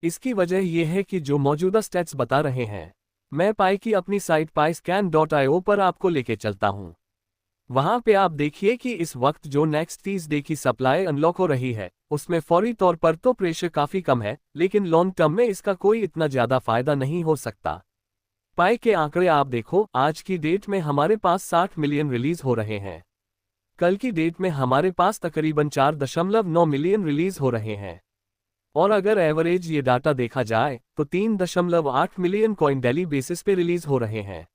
इसकी वजह यह है कि जो मौजूदा स्टैट्स बता रहे हैं, मैं पाई की अपनी साइट paiscan.io पर आपको लेके चलता हूं। वहां पे आप देखिए कि इस वक्त जो नेक्स्ट 30 डे की सप्लाई अनलॉक हो रही है, उसमें फौरी तौर पर तो प्रेशर काफी कम है, लेकिन लॉन्ग टर्म में इसका कोई इतना ज्यादा फायदा नहीं हो सकता। पाई के आंकड़े आप देखो, आज की डेट में हमारे पास 60 मिलियन रिलीज हो रहे हैं। कल की डेट में हमारे पास तकरीबन 4.9 मिलियन रिलीज हो रहे हैं। और अगर एवरेज ये डाटा देखा जाए तो 3.8 मिलियन कॉइन डेली बेसिस पे रिलीज हो रहे हैं।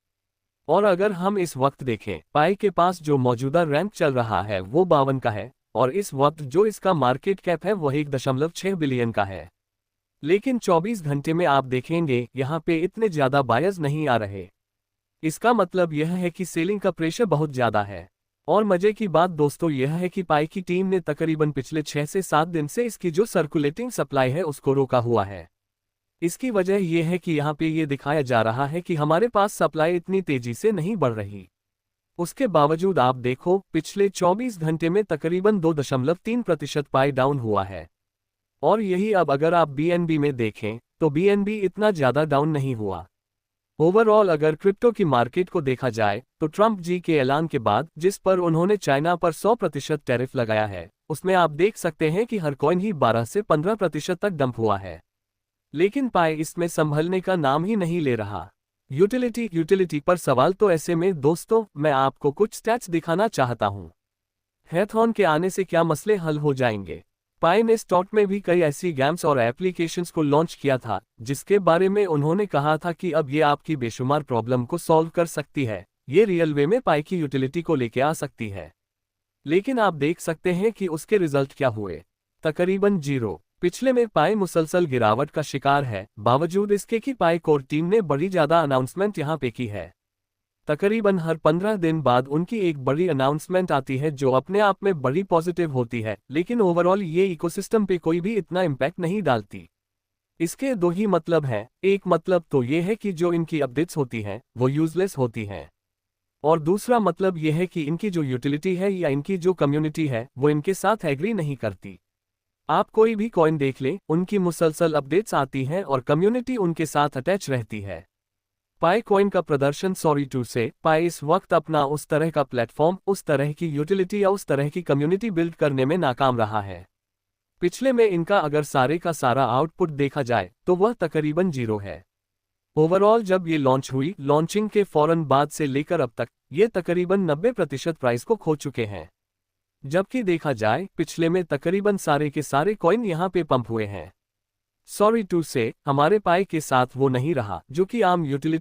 और अगर हम इस वक्त देखें, पाई के पास जो मौजूदा रैंक चल रहा है वो 52 का है, और इस वक्त जो इसका मार्केट कैप है वह 1.6 बिलियन का है। लेकिन 24 घंटे में आप देखेंगे यहाँ पे इतने ज्यादा बायर्स नहीं आ रहे। इसका मतलब यह है कि सेलिंग का प्रेशर बहुत ज्यादा है। और मजे की बात दोस्तों यह है कि पाई की टीम ने तकरीबन पिछले 6 से 7 दिन से इसकी जो सर्कुलेटिंग सप्लाई है उसको रोका हुआ है। इसकी वजह यह है कि यहाँ पे ये दिखाया जा रहा है कि हमारे पास सप्लाई इतनी तेजी से नहीं बढ़ रही। उसके बावजूद आप देखो, पिछले 24 घंटे में तकरीबन 2.3% पाई डाउन हुआ है। और यही अब अगर आप बीएनबी में देखें तो बीएनबी इतना ज्यादा डाउन नहीं हुआ। ओवरऑल अगर क्रिप्टो की मार्केट को देखा जाए तो ट्रंप जी के ऐलान के बाद जिस पर उन्होंने चाइना पर 100% टैरिफ लगाया है, उसमें आप देख सकते हैं कि हर कॉइन ही 12 से 15% तक डंप हुआ है। लेकिन पाई इसमें संभलने का नाम ही नहीं ले रहा। यूटिलिटी पर सवाल तो ऐसे में दोस्तों मैं आपको कुछ स्टैट्स दिखाना चाहता हूं। हैथॉन के आने से क्या मसले हल हो जाएंगे? पाई ने स्टॉक में भी कई ऐसी गेम्स और एप्लीकेशंस को लॉन्च किया था जिसके बारे में उन्होंने कहा था कि अब ये आपकी बेशुमार प्रॉब्लम को सॉल्व कर सकती है, ये रियल वे में पाई की यूटिलिटी को लेके आ सकती है। लेकिन आप देख सकते हैं कि उसके रिजल्ट क्या हुए, तकरीबन 0। पिछले में पाई मुसलसल गिरावट का शिकार है, बावजूद इसके कि पाई कोर टीम ने बड़ी ज्यादा अनाउंसमेंट यहाँ पे की है। तकरीबन हर 15 दिन बाद उनकी एक बड़ी अनाउंसमेंट आती है जो अपने आप में बड़ी पॉजिटिव होती है, लेकिन ओवरऑल ये इकोसिस्टम पे कोई भी इतना इम्पैक्ट नहीं डालती। इसके दो ही मतलब हैं, एक मतलब तो ये है कि जो इनकी अपडेट्स होती हैं वो यूजलेस होती हैं, और दूसरा मतलब ये है कि इनकी जो यूटिलिटी है या इनकी जो कम्युनिटी है वो इनके साथ एग्री नहीं करती। आप कोई भी कॉइन देख लें, उनकी मुसलसल अपडेट्स आती हैं और कम्युनिटी उनके साथ अटैच रहती है। पाई कॉइन का प्रदर्शन सॉरी टू से पाई इस वक्त अपना उस तरह का प्लेटफॉर्म, उस तरह की यूटिलिटी या उस तरह की कम्युनिटी बिल्ड करने में नाकाम रहा है। पिछले में इनका अगर सारे का सारा आउटपुट देखा जाए तो वह तकरीबन 0 है। ओवरऑल जब ये लॉन्च हुई, लॉन्चिंग के फौरन बाद से लेकर अब तक ये तकरीबन 90% प्राइस को खो चुके हैं। जबकि देखा जाए पिछले में तकरीबन सारे के सारे कॉइन यहाँ पे पंप हुए हैं। सॉरी टू से हमारे पाई के साथ वो नहीं रहा जो कि आम यूटिलिटी